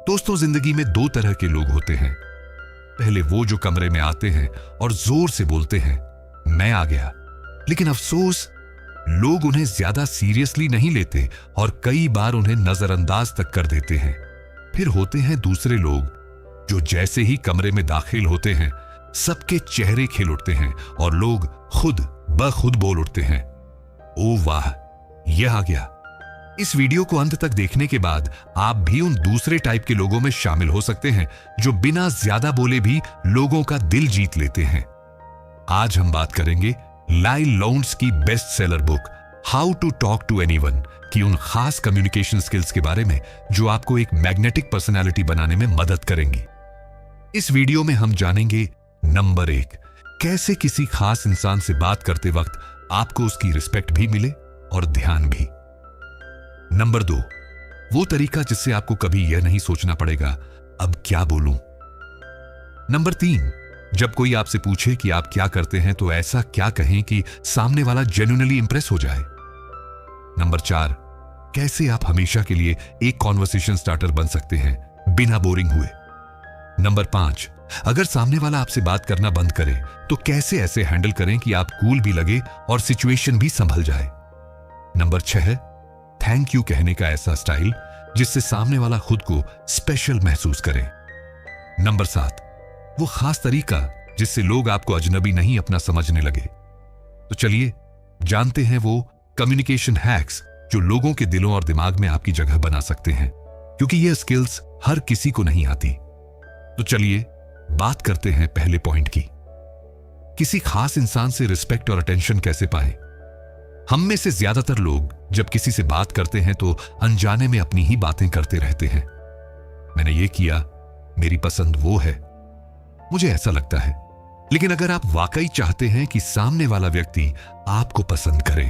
दोस्तों, जिंदगी में दो तरह के लोग होते हैं। पहले वो जो कमरे में आते हैं और जोर से बोलते हैं, मैं आ गया। लेकिन अफसोस, लोग उन्हें ज्यादा सीरियसली नहीं लेते और कई बार उन्हें नजरअंदाज तक कर देते हैं। फिर होते हैं दूसरे लोग जो जैसे ही कमरे में दाखिल होते हैं, सबके चेहरे खिल उठते हैं और लोग खुद ब खुद बोल उठते हैं, ओ वाह, यह आ गया। इस वीडियो को अंत तक देखने के बाद आप भी उन दूसरे टाइप के लोगों में शामिल हो सकते हैं जो बिना ज्यादा बोले भी लोगों का दिल जीत लेते हैं। आज हम बात करेंगे लाइल लोन्स की best seller book how to talk to anyone की उन खास कम्युनिकेशन स्किल्स के बारे में जो आपको एक मैग्नेटिक पर्सनालिटी बनाने में मदद करेंगी। इस वीडियो में हम जानेंगे नंबर 1, कैसे किसी खास इंसान से बात करते वक्त आपको उसकी रिस्पेक्ट भी मिले और ध्यान भी। नंबर 2, वो तरीका जिससे आपको कभी यह नहीं सोचना पड़ेगा अब क्या बोलूं। नंबर 3, जब कोई आपसे पूछे कि आप क्या करते हैं तो ऐसा क्या कहें कि सामने वाला जेन्युइनली इंप्रेस हो जाए। नंबर 4, कैसे आप हमेशा के लिए एक कॉन्वर्सेशन स्टार्टर बन सकते हैं बिना बोरिंग हुए। नंबर 5, अगर सामने वाला आपसे बात करना बंद करे तो कैसे ऐसे हैंडल करें कि आप कूल भी लगे और सिचुएशन भी संभल जाए। नंबर 6, थैंक यू कहने का ऐसा स्टाइल जिससे सामने वाला खुद को स्पेशल महसूस करे। नंबर 7, वो खास तरीका जिससे लोग आपको अजनबी नहीं अपना समझने लगे। तो चलिए जानते हैं वो कम्युनिकेशन हैक्स जो लोगों के दिलों और दिमाग में आपकी जगह बना सकते हैं, क्योंकि ये स्किल्स हर किसी को नहीं आती। तो चलिए बात करते हैं पहले पॉइंट की, किसी खास इंसान से रिस्पेक्ट और अटेंशन कैसे पाएं। हम में से ज्यादातर लोग जब किसी से बात करते हैं तो अनजाने में अपनी ही बातें करते रहते हैं। मैंने ये किया, मेरी पसंद वो है, मुझे ऐसा लगता है। लेकिन अगर आप वाकई चाहते हैं कि सामने वाला व्यक्ति आपको पसंद करे,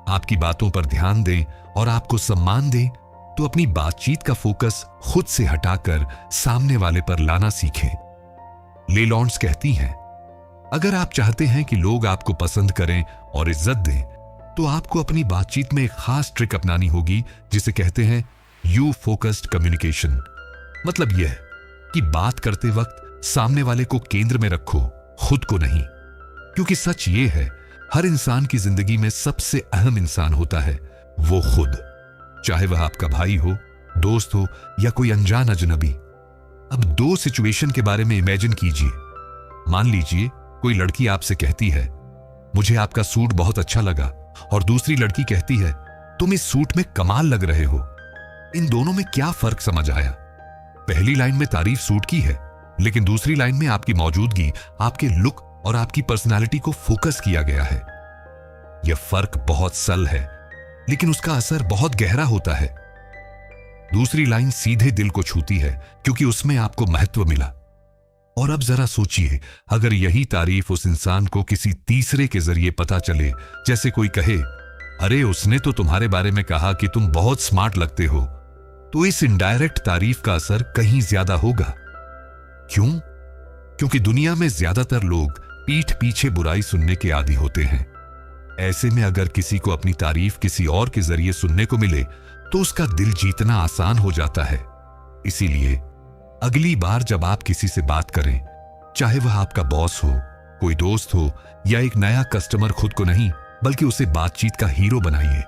आपकी बातों पर ध्यान दे और आपको सम्मान दे, तो अपनी बातचीत का फोकस खुद से हटाकर सामने वाले पर लाना सीखें। ले लॉन्स कहती हैं, अगर आप चाहते हैं कि लोग आपको पसंद करें और इज्जत दें, तो आपको अपनी बातचीत में एक खास ट्रिक अपनानी होगी जिसे कहते हैं यू फोकस्ड कम्युनिकेशन। मतलब यह कि बात करते वक्त सामने वाले को केंद्र में रखो, खुद को नहीं। क्योंकि सच ये है, हर इंसान की जिंदगी में सबसे अहम इंसान होता है वो खुद, चाहे वह आपका भाई हो, दोस्त हो या कोई अनजान अजनबी। अब दो सिचुएशन के बारे में इमेजिन कीजिए। मान लीजिए कोई लड़की आपसे कहती है, मुझे आपका सूट बहुत अच्छा लगा, और दूसरी लड़की कहती है, तुम इस सूट में कमाल लग रहे हो। इन दोनों में क्या फर्क समझ आया? पहली लाइन में तारीफ सूट की है, लेकिन दूसरी लाइन में आपकी मौजूदगी, आपके लुक और आपकी पर्सनालिटी को फोकस किया गया है। यह फर्क बहुत सल है, लेकिन उसका असर बहुत गहरा होता है। दूसरी लाइन सीधे दिल को छूती है क्योंकि उसमें आपको महत्व मिला। और अब जरा सोचिए, अगर यही तारीफ उस इंसान को किसी तीसरे के जरिए पता चले, जैसे कोई कहे, अरे उसने तो तुम्हारे बारे में कहा कि तुम बहुत स्मार्ट लगते हो, तो इस इनडायरेक्ट तारीफ का असर कहीं ज्यादा होगा। क्यों? क्योंकि दुनिया में ज्यादातर लोग पीठ पीछे बुराई सुनने के आदी होते हैं। ऐसे में अगर किसी को अपनी तारीफ किसी और के जरिए सुनने को मिले तो उसका दिल जीतना आसान हो जाता है। इसीलिए अगली बार जब आप किसी से बात करें, चाहे वह आपका बॉस हो, कोई दोस्त हो या एक नया कस्टमर, खुद को नहीं बल्कि उसे बातचीत का हीरो बनाइए।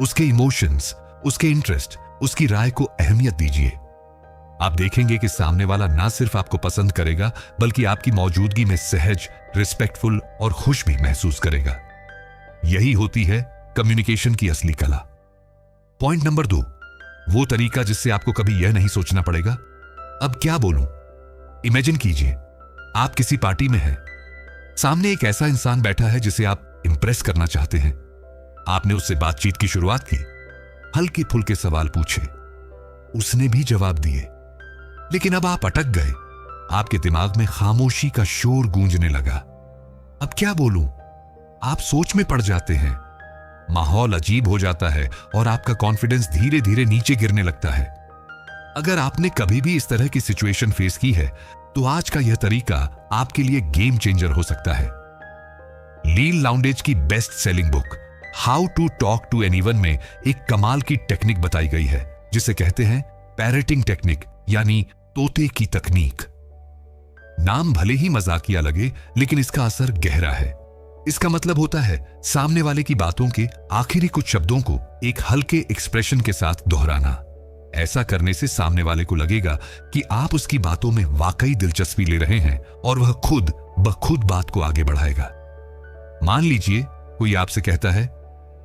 उसके इमोशंस, उसके इंटरेस्ट, उसकी राय को अहमियत दीजिए। आप देखेंगे कि सामने वाला ना सिर्फ आपको पसंद करेगा बल्कि आपकी मौजूदगी में सहज, रिस्पेक्टफुल और खुश भी महसूस करेगा। यही होती है कम्युनिकेशन की असली कला। पॉइंट नंबर 2, वो तरीका जिससे आपको कभी यह नहीं सोचना पड़ेगा अब क्या बोलूं। इमेजिन कीजिए, आप किसी पार्टी में हैं, सामने एक ऐसा इंसान बैठा है जिसे आप इंप्रेस करना चाहते हैं। आपने उससे बातचीत की शुरुआत की, हल्के फुल्के सवाल पूछे, उसने भी जवाब दिए, लेकिन अब आप अटक गए। आपके दिमाग में खामोशी का शोर गूंजने लगा। अब क्या बोलूं? आप सोच में पड़ जाते हैं, माहौल अजीब हो जाता है और आपका कॉन्फिडेंस धीरे धीरे नीचे गिरने लगता है। अगर आपने कभी भी इस तरह की सिचुएशन फेस की है तो आज का यह तरीका आपके लिए गेम चेंजर हो सकता है। लील लाउंडेज की best selling book how to talk to anyone में एक कमाल की टेक्निक बताई गई है जिसे कहते हैं पैरेटिंग टेक्निक यानी तोते की तकनीक। नाम भले ही मजाकिया लगे, लेकिन इसका असर गहरा है। इसका मतलब होता है सामने वाले की बातों के आखिरी कुछ शब्दों को एक हल्के एक्सप्रेशन के साथ दोहराना। ऐसा करने से सामने वाले को लगेगा कि आप उसकी बातों में वाकई दिलचस्पी ले रहे हैं और वह खुद ब खुद बात को आगे बढ़ाएगा। मान लीजिए कोई आपसे कहता है,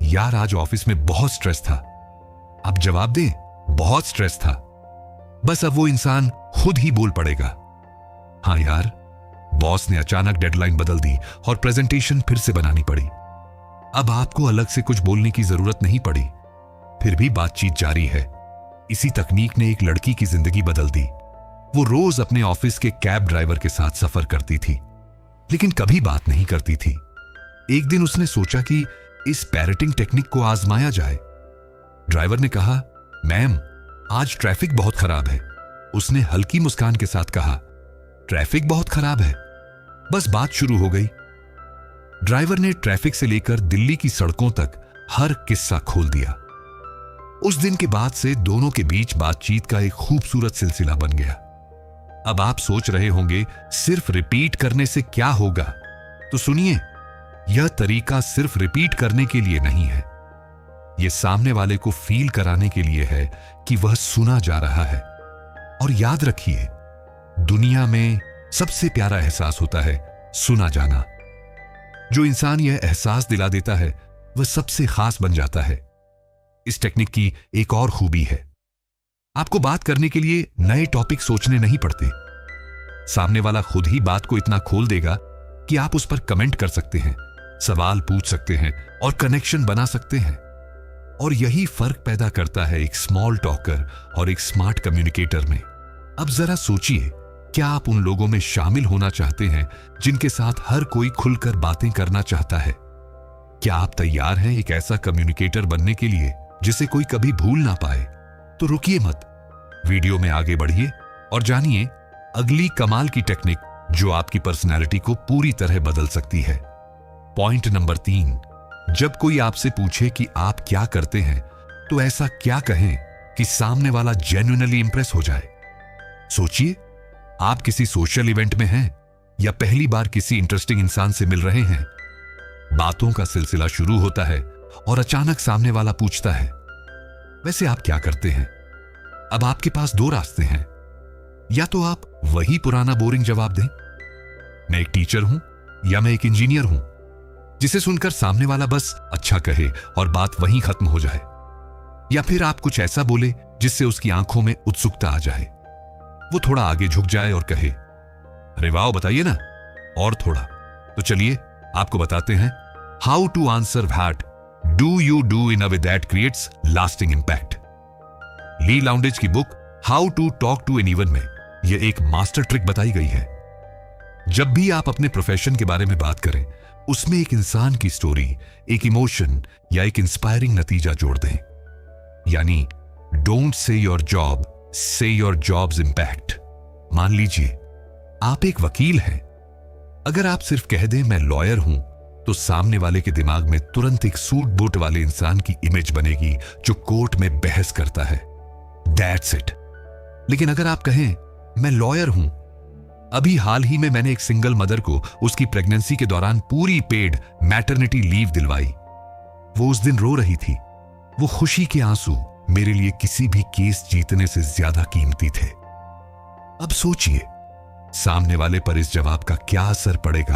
यार आज ऑफिस में बहुत स्ट्रेस था। आप जवाब दें, बहुत स्ट्रेस था। बस अब वो इंसान खुद ही बोल पड़ेगा, हाँ यार, बॉस ने अचानक डेडलाइन बदल दी और प्रेजेंटेशन फिर से बनानी पड़ी। अब आपको अलग से कुछ बोलने की जरूरत नहीं पड़ी, फिर भी बातचीत जारी है। इसी तकनीक ने एक लड़की की जिंदगी बदल दी। वो रोज अपने ऑफिस के कैब ड्राइवर के साथ सफर करती थी, लेकिन कभी बात नहीं करती थी। एक दिन उसने सोचा कि इस पैरेटिंग टेक्निक को आजमाया जाए। ड्राइवर ने कहा, मैम आज ट्रैफिक बहुत खराब है। उसने हल्की मुस्कान के साथ कहा, ट्रैफिक बहुत खराब है। बस बात शुरू हो गई। ड्राइवर ने ट्रैफिक से लेकर दिल्ली की सड़कों तक हर किस्सा खोल दिया। उस दिन के बाद से दोनों के बीच बातचीत का एक खूबसूरत सिलसिला बन गया। अब आप सोच रहे होंगे सिर्फ रिपीट करने से क्या होगा, तो सुनिए, यह तरीका सिर्फ रिपीट करने के लिए नहीं है। यह सामने वाले को फील कराने के लिए है कि वह सुना जा रहा है। और याद रखिए, दुनिया में सबसे प्यारा एहसास होता है सुना जाना। जो इंसान यह एहसास दिला देता है वह सबसे खास बन जाता है। इस टेक्निक की एक और खूबी है, आपको बात करने के लिए नए टॉपिक सोचने नहीं पड़ते। सामने वाला खुद ही बात को इतना खोल देगा कि आप उस पर कमेंट कर सकते हैं, सवाल पूछ सकते हैं और कनेक्शन बना सकते हैं। और यही फर्क पैदा करता है एक स्मॉल टॉकर और एक स्मार्ट कम्युनिकेटर में। अब जरा सोचिए, क्या आप उन लोगों में शामिल होना चाहते हैं जिनके साथ हर कोई खुलकर बातें करना चाहता है? क्या आप तैयार हैं एक ऐसा कम्युनिकेटर बनने के लिए जिसे कोई कभी भूल ना पाए? तो रुकिए मत, वीडियो में आगे बढ़िए और जानिए अगली कमाल की टेक्निक जो आपकी पर्सनैलिटी को पूरी तरह बदल सकती है। पॉइंट नंबर 3, जब कोई आपसे पूछे कि आप क्या करते हैं, तो ऐसा क्या कहें कि सामने वाला जेन्युइनली इंप्रेस हो जाए। सोचिए, आप किसी सोशल इवेंट में हैं या पहली बार किसी इंटरेस्टिंग इंसान से मिल रहे हैं। बातों का सिलसिला शुरू होता है और अचानक सामने वाला पूछता है, वैसे आप क्या करते हैं? अब आपके पास 2 रास्ते हैं, या तो आप वही पुराना बोरिंग जवाब दें, मैं एक टीचर हूं या मैं एक इंजीनियर हूं, जिसे सुनकर सामने वाला बस अच्छा कहे और बात वहीं खत्म हो जाए। या फिर आप कुछ ऐसा बोले जिससे उसकी आंखों में उत्सुकता आ जाए, वो थोड़ा आगे झुक जाए और कहे, अरे वाह बताइए ना, और थोड़ा। तो चलिए आपको बताते हैं how to answer what do you do in a way that creates lasting impact. Leil Lowndes की book how to talk to anyone में यह एक मास्टर ट्रिक बताई गई है। जब भी आप अपने प्रोफेशन के बारे में बात करें, उसमें एक इंसान की स्टोरी, एक इमोशन या एक इंस्पायरिंग नतीजा जोड़ दें। यानी डोंट से योर जॉब, से योर जॉब्स इंपैक्ट। मान लीजिए आप एक वकील हैं। अगर आप सिर्फ कह दें मैं लॉयर हूं, तो सामने वाले के दिमाग में तुरंत एक सूट बूट वाले इंसान की इमेज बनेगी जो कोर्ट में बहस करता है। That's it. लेकिन अगर आप कहें मैं लॉयर हूं, अभी हाल ही में मैंने एक सिंगल मदर को उसकी प्रेगनेंसी के दौरान पूरी पेड मैटरनिटी लीव दिलवाई। वो उस दिन रो रही थी। वो खुशी के आंसू मेरे लिए किसी भी केस जीतने से ज्यादा कीमती थे। अब सोचिए सामने वाले पर इस जवाब का क्या असर पड़ेगा।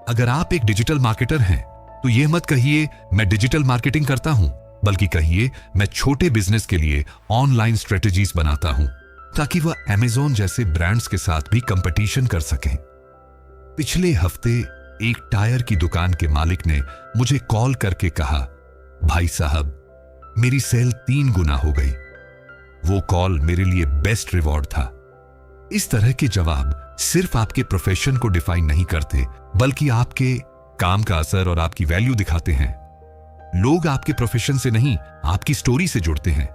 अगर आप एक डिजिटल मार्केटर हैं, तो यह मत कहिए मैं डिजिटल मार्केटिंग करता हूं, बल्कि कहिए मैं छोटे बिजनेस के लिए ऑनलाइन स्ट्रेटेजीज बनाता हूं, ताकि वह अमेज़न जैसे ब्रांड्स के साथ भी कंपटीशन कर सकें। पिछले हफ्ते एक टायर की दुकान के मालिक ने मुझे कॉल करके कहा, भाई साहब मेरी सेल 3 गुना हो गई। वो कॉल मेरे लिए बेस्ट रिवॉर्ड था। इस तरह के जवाब सिर्फ आपके प्रोफेशन को डिफाइन नहीं करते, बल्कि आपके काम का असर और आपकी वैल्यू दिखाते हैं। लोग आपके प्रोफेशन से नहीं, आपकी स्टोरी से जुड़ते हैं।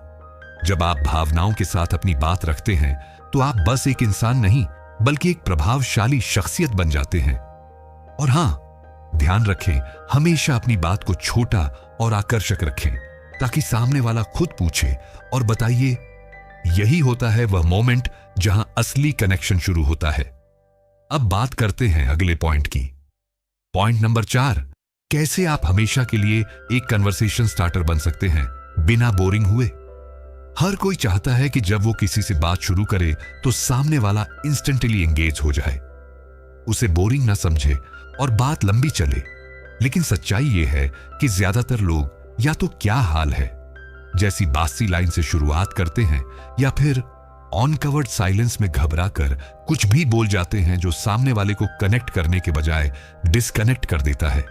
जब आप भावनाओं के साथ अपनी बात रखते हैं, तो आप बस एक इंसान नहीं, बल्कि एक प्रभावशाली शख्सियत बन जाते हैं। और हां, ध्यान रखें, हमेशा अपनी बात को छोटा और आकर्षक रखें, ताकि सामने वाला खुद पूछे और बताइए यही होता है वह मोमेंट जहां असली कनेक्शन शुरू होता है। अब बात करते हैं अगले पॉइंट की। पॉइंट नंबर 4, कैसे आप हमेशा के लिए एक कन्वर्सेशन स्टार्टर बन सकते हैं बिना बोरिंग हुए। हर कोई चाहता है कि जब वो किसी से बात शुरू करे तो सामने वाला इंस्टेंटली एंगेज हो जाए, उसे बोरिंग ना समझे और बात लंबी चले। लेकिन सच्चाई यह है कि ज्यादातर लोग या तो क्या हाल है जैसी बासी लाइन से शुरुआत करते हैं या फिर ऑन कवर्ड साइलेंस में घबराकर कुछ भी बोल जाते हैं जो सामने वाले को कनेक्ट करने के बजाय डिस्कनेक्ट कर देता है।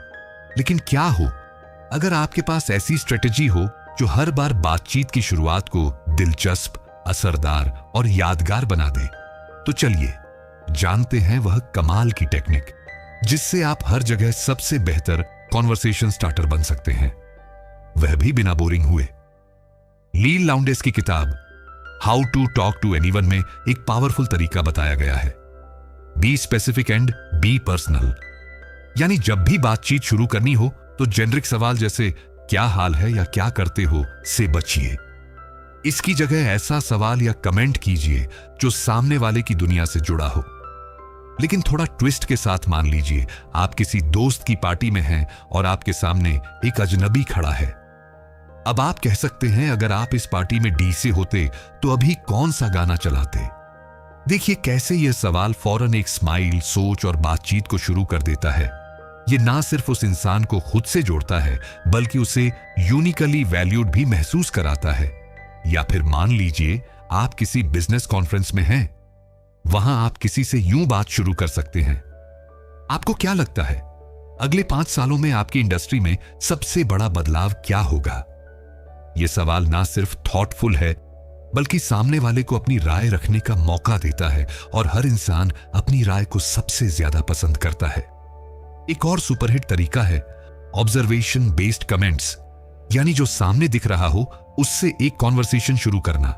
लेकिन क्या हो अगर आपके पास ऐसी स्ट्रेटेजी हो जो हर बार बातचीत की शुरुआत को दिलचस्प, असरदार और यादगार बना दे। तो चलिए जानते हैं वह कमाल की टेक्निक जिससे आप हर जगह सबसे बेहतर कॉन्वर्सेशन स्टार्टर बन सकते हैं, वह भी बिना बोरिंग हुए। लील लाउंडेस की किताब how to talk to anyone में एक पावरफुल तरीका बताया गया है, be specific and be personal. यानी जब भी बातचीत शुरू करनी हो तो जेनरिक सवाल जैसे क्या हाल है या क्या करते हो से बचिए। इसकी जगह ऐसा सवाल या कमेंट कीजिए जो सामने वाले की दुनिया से जुड़ा हो। लेकिन थोड़ा ट्विस्ट के साथ मान लीजिए आप किसी दोस्त की पार्टी में हैं और आपके सामने एक अजनबी खड़ा है। अब आप कह सकते हैं अगर आप इस पार्टी में डीजे होते तो अभी कौन सा गाना चलाते। देखिए कैसे यह सवाल फौरन एक स्माइल, सोच और बातचीत को शुरू कर देता है। ये ना सिर्फ उस इंसान को खुद से जोड़ता है बल्कि उसे यूनिकली वैल्यूड भी महसूस कराता है। या फिर मान लीजिए आप किसी बिजनेस कॉन्फ्रेंस में हैं, वहां आप किसी से यूं बात शुरू कर सकते हैं, आपको क्या लगता है अगले 5 सालों में आपकी इंडस्ट्री में सबसे बड़ा बदलाव क्या होगा। यह सवाल ना सिर्फ थॉटफुल है बल्कि सामने वाले को अपनी राय रखने का मौका देता है और हर इंसान अपनी राय को सबसे ज्यादा पसंद करता है। एक और सुपरहिट तरीका है ऑब्जर्वेशन बेस्ड कमेंट्स, यानी जो सामने दिख रहा हो उससे एक कॉन्वर्सेशन शुरू करना।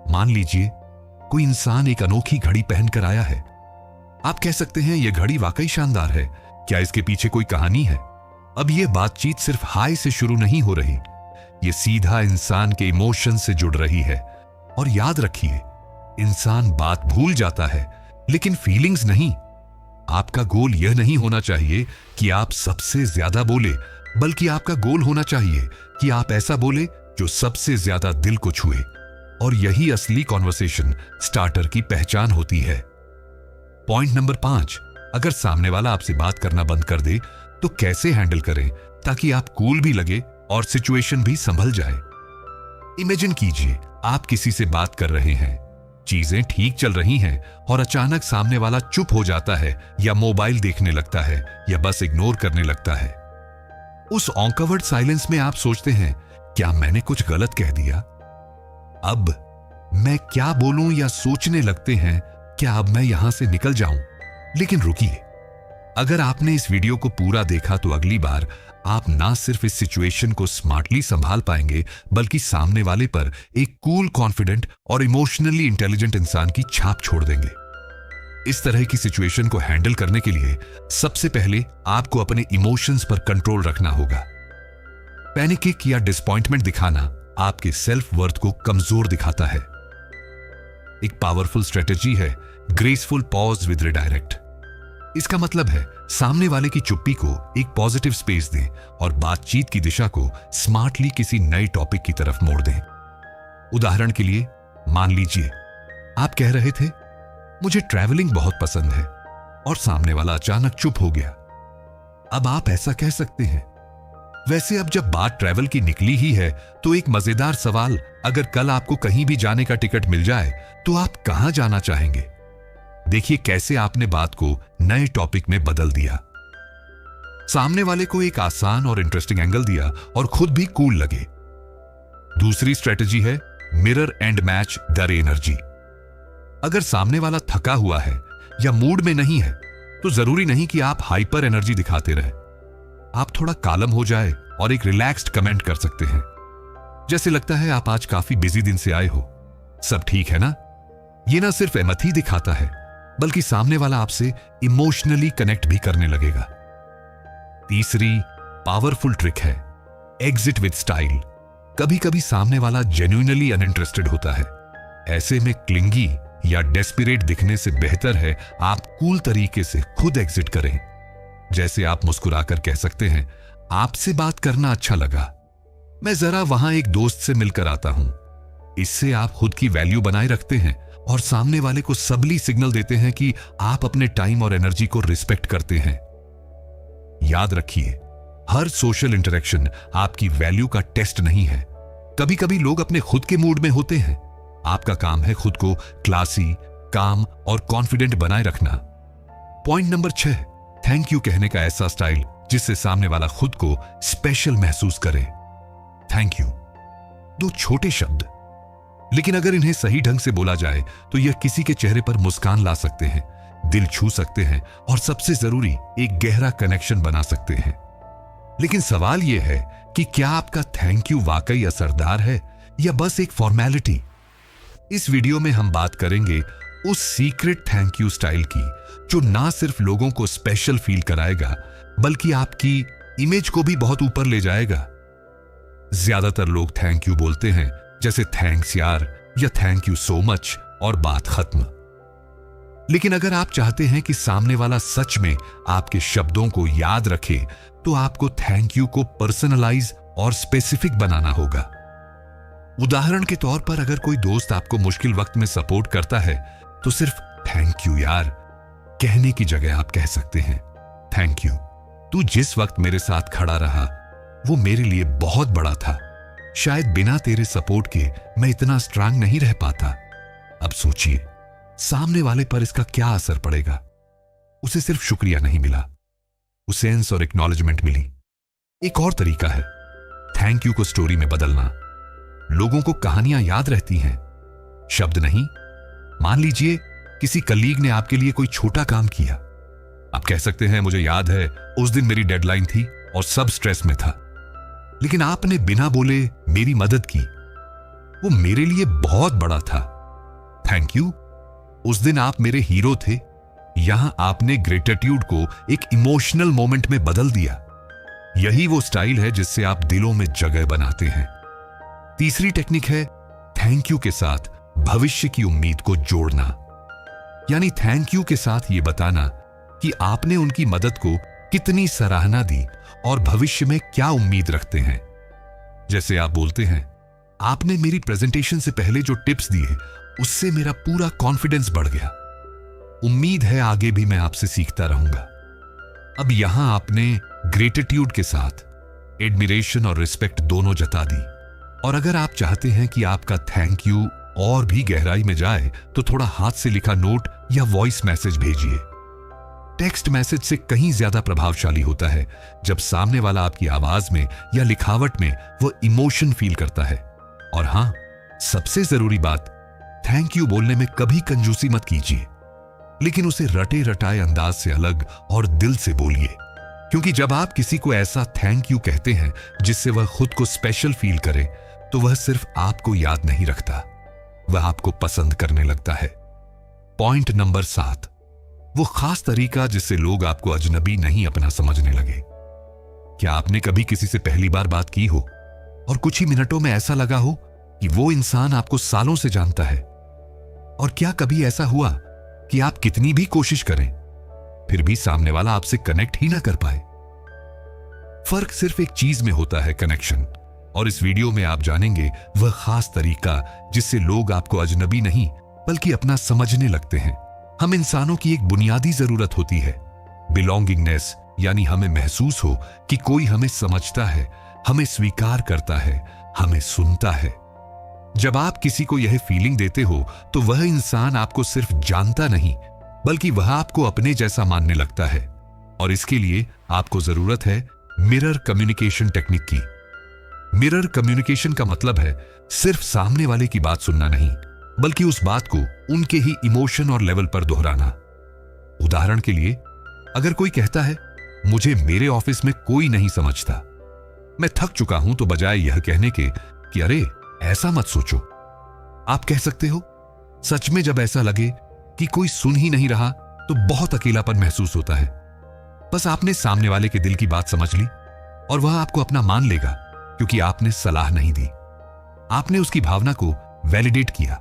मान लीजिए कोई इंसान एक अनोखी घड़ी पहनकर आया है, आप कह सकते हैं यह घड़ी वाकई शानदार है, क्या इसके पीछे कोई कहानी है। अब यह बातचीत सिर्फ हाय से शुरू नहीं हो रही, यह सीधा इंसान के इमोशन से जुड़ रही है। और याद रखिए इंसान बात भूल जाता है लेकिन फीलिंग्स नहीं। आपका गोल यह नहीं होना चाहिए कि आप सबसे ज्यादा बोले, बल्कि आपका गोल होना चाहिए कि आप ऐसा बोले जो सबसे ज्यादा दिल को छुए। और यही असली कॉन्वर्सेशन स्टार्टर की पहचान होती है। पॉइंट नंबर 5, अगर सामने वाला आपसे बात करना बंद कर दे तो कैसे हैंडल करें ताकि आप कूल भी लगे और सिचुएशन भी संभल जाए। इमेजिन कीजिए आप किसी से बात कर रहे हैं, चीजें ठीक चल रही हैं और अचानक सामने वाला चुप हो जाता है या मोबाइल देखने लगता है या बस इग्नोर करने लगता है। उस ऑकवर्ड साइलेंस में आप सोचते हैं क्या मैंने कुछ गलत कह दिया, अब मैं क्या बोलूं, या सोचने लगते हैं क्या अब मैं यहां से निकल जाऊं। लेकिन रुकिए, अगर आपने इस वीडियो को पूरा देखा तो अगली बार आप ना सिर्फ इस सिचुएशन को स्मार्टली संभाल पाएंगे बल्कि सामने वाले पर एक कूल, कॉन्फिडेंट और इमोशनली इंटेलिजेंट इंसान की छाप छोड़ देंगे। इस तरह की सिचुएशन को हैंडल करने के लिए सबसे पहले आपको अपने इमोशंस पर कंट्रोल रखना होगा। पैनिक या डिसअपॉइंटमेंट दिखाना आपके सेल्फ वर्थ को कमजोर दिखाता है। एक पावरफुल स्ट्रेटेजी है ग्रेसफुल पॉज विद रिडायरेक्ट। इसका मतलब है सामने वाले की चुप्पी को एक पॉजिटिव स्पेस दें और बातचीत की दिशा को स्मार्टली किसी नए टॉपिक की तरफ मोड़ दें। उदाहरण के लिए मान लीजिए आप कह रहे थे मुझे ट्रैवलिंग बहुत पसंद है और सामने वाला अचानक चुप हो गया। अब आप ऐसा कह सकते हैं, वैसे अब जब बात ट्रैवल की निकली ही है तो एक मजेदार सवाल, अगर कल आपको कहीं भी जाने का टिकट मिल जाए तो आप कहां जाना चाहेंगे। देखिए कैसे आपने बात को नए टॉपिक में बदल दिया, सामने वाले को एक आसान और इंटरेस्टिंग एंगल दिया और खुद भी कूल लगे। दूसरी स्ट्रेटजी है mirror and match their energy. अगर सामने वाला थका हुआ है या मूड में नहीं है तो जरूरी नहीं कि आप हाइपर एनर्जी दिखाते रहे। आप थोड़ा कालम हो जाए और एक रिलैक्स्ड कमेंट कर सकते हैं, जैसे लगता है आप आज काफी बिजी दिन से आए हो, सब ठीक है ना। यह ना सिर्फ एम्पैथी दिखाता है बल्कि सामने वाला आपसे इमोशनली कनेक्ट भी करने लगेगा। तीसरी पावरफुल ट्रिक है एग्जिट विद स्टाइल। कभी कभी सामने वाला जेन्युइनली अनइंटरेस्टेड होता है ऐसे में क्लिंगी या डेस्परेट दिखने से बेहतर है आप कूल तरीके से खुद एग्जिट करें। जैसे आप मुस्कुराकर कह सकते हैं, आपसे बात करना अच्छा लगा, मैं जरा वहां एक दोस्त से मिलकर आता हूं। इससे आप खुद की वैल्यू बनाए रखते हैं और सामने वाले को सबली सिग्नल देते हैं कि आप अपने टाइम और एनर्जी को रिस्पेक्ट करते हैं। याद रखिए, हर सोशल इंटरेक्शन आपकी वैल्यू का टेस्ट नहीं है। कभी कभी लोग अपने खुद के मूड में होते हैं। आपका काम है खुद को क्लासी, काम और कॉन्फिडेंट बनाए रखना। पॉइंट नंबर 6, थैंक यू कहने का ऐसा स्टाइल जिससे सामने वाला खुद को स्पेशल महसूस करे। थैंक यू, 2 छोटे शब्द, लेकिन अगर इन्हें सही ढंग से बोला जाए तो यह किसी के चेहरे पर मुस्कान ला सकते हैं, दिल छू सकते हैं और सबसे जरूरी एक गहरा कनेक्शन बना सकते हैं। लेकिन सवाल यह है कि क्या आपका थैंक यू वाकई असरदार है या बस एक फॉर्मेलिटी? इस वीडियो में हम बात करेंगे उस सीक्रेट थैंक यू स्टाइल की जो ना सिर्फ लोगों को स्पेशल फील कराएगा बल्कि आपकी इमेज को भी बहुत ऊपर ले जाएगा। ज्यादातर लोग थैंक यू बोलते हैं जैसे थैंक्स यार या थैंक यू सो मच और बात खत्म। लेकिन अगर आप चाहते हैं कि सामने वाला सच में आपके शब्दों को याद रखे तो आपको थैंक यू को पर्सनलाइज और स्पेसिफिक बनाना होगा। उदाहरण के तौर पर अगर कोई दोस्त आपको मुश्किल वक्त में सपोर्ट करता है तो सिर्फ थैंक यू यार कहने की जगह आप कह सकते हैं, थैंक यू, तू जिस वक्त मेरे साथ खड़ा रहा वो मेरे लिए बहुत बड़ा था। शायद बिना तेरे सपोर्ट के मैं इतना स्ट्रांग नहीं रह पाता। अब सोचिए सामने वाले पर इसका क्या असर पड़ेगा। उसे सिर्फ शुक्रिया नहीं मिला, उसे सेंस और एक्नॉलेजमेंट मिली। एक और तरीका है थैंक यू को स्टोरी में बदलना। लोगों को कहानियां याद रहती हैं, शब्द नहीं। मान लीजिए किसी कलीग ने आपके लिए कोई छोटा काम किया। आप कह सकते हैं, मुझे याद है उस दिन मेरी डेडलाइन थी और सब स्ट्रेस में था, लेकिन आपने बिना बोले मेरी मदद की, वो मेरे लिए बहुत बड़ा था। थैंक यू, उस दिन आप मेरे हीरो थे। यहां आपने ग्रेटिट्यूड को एक इमोशनल मोमेंट में बदल दिया। यही वो स्टाइल है जिससे आप दिलों में जगह बनाते हैं। तीसरी टेक्निक है थैंक यू के साथ भविष्य की उम्मीद को जोड़ना। यानी थैंक यू के साथ यह बताना कि आपने उनकी मदद को कितनी सराहना दी और भविष्य में क्या उम्मीद रखते हैं। जैसे आप बोलते हैं, आपने मेरी प्रेजेंटेशन से पहले जो टिप्स दिए उससे मेरा पूरा कॉन्फिडेंस बढ़ गया। उम्मीद है आगे भी मैं आपसे सीखता रहूंगा। अब यहां आपने ग्रेटिट्यूड के साथ एडमिरेशन और रिस्पेक्ट दोनों जता दी। और अगर आप चाहते हैं कि आपका थैंक यू और भी गहराई में जाए तो थोड़ा हाथ से लिखा नोट या वॉइस मैसेज भेजिए। टेक्स्ट मैसेज से कहीं ज्यादा प्रभावशाली होता है जब सामने वाला आपकी आवाज में या लिखावट में वो इमोशन फील करता है। और हां, सबसे जरूरी बात, थैंक यू बोलने में कभी कंजूसी मत कीजिए, लेकिन उसे रटे रटाए अंदाज से अलग और दिल से बोलिए। क्योंकि जब आप किसी को ऐसा थैंक यू कहते हैं जिससे वह खुद को स्पेशल फील करे तो वह सिर्फ आपको याद नहीं रखता, वह आपको पसंद करने लगता है। पॉइंट नंबर 7, वो खास तरीका जिससे लोग आपको अजनबी नहीं अपना समझने लगे। क्या आपने कभी किसी से पहली बार बात की हो और कुछ ही मिनटों में ऐसा लगा हो कि वो इंसान आपको सालों से जानता है? और क्या कभी ऐसा हुआ कि आप कितनी भी कोशिश करें फिर भी सामने वाला आपसे कनेक्ट ही ना कर पाए? फर्क सिर्फ एक चीज में होता है, कनेक्शन। और इस वीडियो में आप जानेंगे वह खास तरीका जिससे लोग आपको अजनबी नहीं बल्कि अपना समझने लगते हैं। हम इंसानों की एक बुनियादी जरूरत होती है, बिलोंगिंगनेस, यानी हमें महसूस हो कि कोई हमें समझता है, हमें स्वीकार करता है, हमें सुनता है। जब आप किसी को यह फीलिंग देते हो तो वह इंसान आपको सिर्फ जानता नहीं बल्कि वह आपको अपने जैसा मानने लगता है। और इसके लिए आपको जरूरत है मिरर कम्युनिकेशन टेक्निक की। मिरर कम्युनिकेशन का मतलब है सिर्फ सामने वाले की बात सुनना नहीं बल्कि उस बात को उनके ही इमोशन और लेवल पर दोहराना। उदाहरण के लिए, अगर कोई कहता है मुझे मेरे ऑफिस में कोई नहीं समझता, मैं थक चुका हूं, तो बजाय यह कहने के कि अरे ऐसा मत सोचो, आप कह सकते हो सच में जब ऐसा लगे कि कोई सुन ही नहीं रहा तो बहुत अकेलापन महसूस होता है। बस आपने सामने वाले के दिल की बात समझ ली और वह आपको अपना मान लेगा क्योंकि आपने सलाह नहीं दी, आपने उसकी भावना को वैलिडेट किया।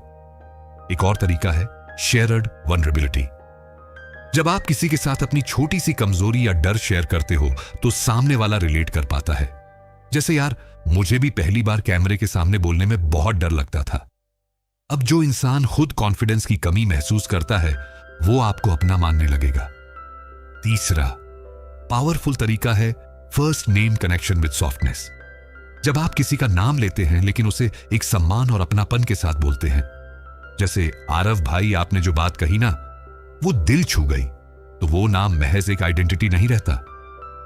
एक और तरीका है शेयर्ड वल्नरेबिलिटी। जब आप किसी के साथ अपनी छोटी सी कमजोरी या डर शेयर करते हो तो सामने वाला रिलेट कर पाता है। जैसे यार, मुझे भी पहली बार कैमरे के सामने बोलने में बहुत डर लगता था। अब जो इंसान खुद कॉन्फिडेंस की कमी महसूस करता है वो आपको अपना मानने लगेगा। तीसरा पावरफुल तरीका है first name connection with softness. जब आप किसी का नाम लेते हैं लेकिन उसे एक सम्मान और अपनापन के साथ बोलते हैं, जैसे आरव भाई आपने जो बात कही ना, वो दिल छू गई, तो वो नाम महज एक आइडेंटिटी नहीं रहता,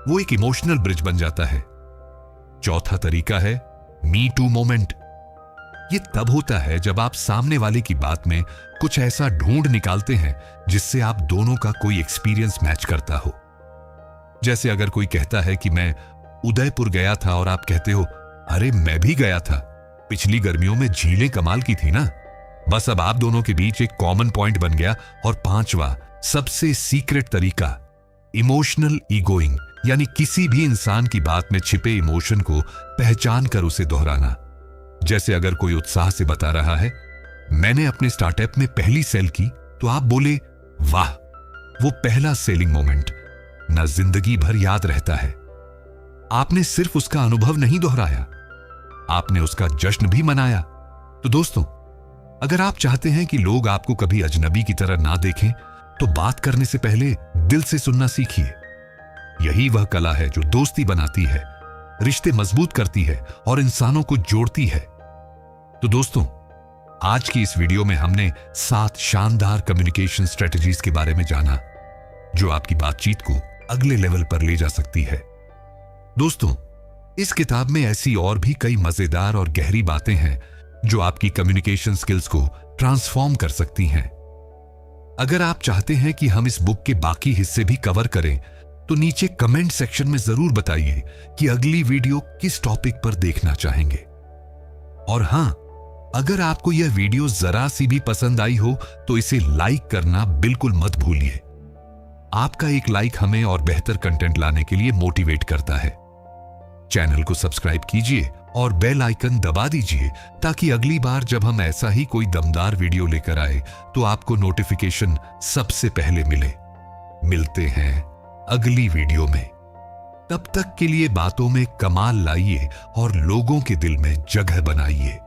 वो एक इमोशनल ब्रिज बन जाता है। चौथा तरीका है मी टू मोमेंट। ये तब होता है जब आप सामने वाले की बात में कुछ ऐसा ढूंढ निकालते हैं जिससे आप दोनों का कोई एक्सपीरियंस मैच करता हो। जैसे अगर कोई कहता है कि मैं उदयपुर गया था और आप कहते हो अरे मैं भी गया था, पिछली गर्मियों में झीलें कमाल की थी ना। बस अब आप दोनों के बीच एक कॉमन पॉइंट बन गया। और पांचवा सबसे सीक्रेट तरीका इमोशनल ईगोइंग, यानी किसी भी इंसान की बात में छिपे इमोशन को पहचान कर उसे दोहराना। जैसे अगर कोई उत्साह से बता रहा है मैंने अपने स्टार्टअप में पहली सेल की, तो आप बोले वाह, वो पहला सेलिंग मोमेंट ना जिंदगी भर याद रहता है। आपने सिर्फ उसका अनुभव नहीं दोहराया, आपने उसका जश्न भी मनाया। तो दोस्तों, अगर आप चाहते हैं कि लोग आपको कभी अजनबी की तरह ना देखें तो बात करने से पहले दिल से सुनना सीखिए। यही वह कला है जो दोस्ती बनाती है, रिश्ते मजबूत करती है और इंसानों को जोड़ती है। तो दोस्तों, आज की इस वीडियो में हमने 7 शानदार कम्युनिकेशन स्ट्रेटजीज के बारे में जाना जो आपकी बातचीत को अगले लेवल पर ले जा सकती है। दोस्तों, इस किताब में ऐसी और भी कई मजेदार और गहरी बातें हैं जो आपकी कम्युनिकेशन स्किल्स को ट्रांसफॉर्म कर सकती हैं। अगर आप चाहते हैं कि हम इस बुक के बाकी हिस्से भी कवर करें तो नीचे कमेंट सेक्शन में जरूर बताइए कि अगली वीडियो किस टॉपिक पर देखना चाहेंगे। और हां, अगर आपको यह वीडियो जरा सी भी पसंद आई हो तो इसे लाइक करना बिल्कुल मत भूलिए। आपका एक लाइक हमें और बेहतर कंटेंट लाने के लिए मोटिवेट करता है। चैनल को सब्सक्राइब कीजिए और बेल आइकन दबा दीजिए ताकि अगली बार जब हम ऐसा ही कोई दमदार वीडियो लेकर आए तो आपको नोटिफिकेशन सबसे पहले मिले। मिलते हैं अगली वीडियो में। तब तक के लिए बातों में कमाल लाइए और लोगों के दिल में जगह बनाइए।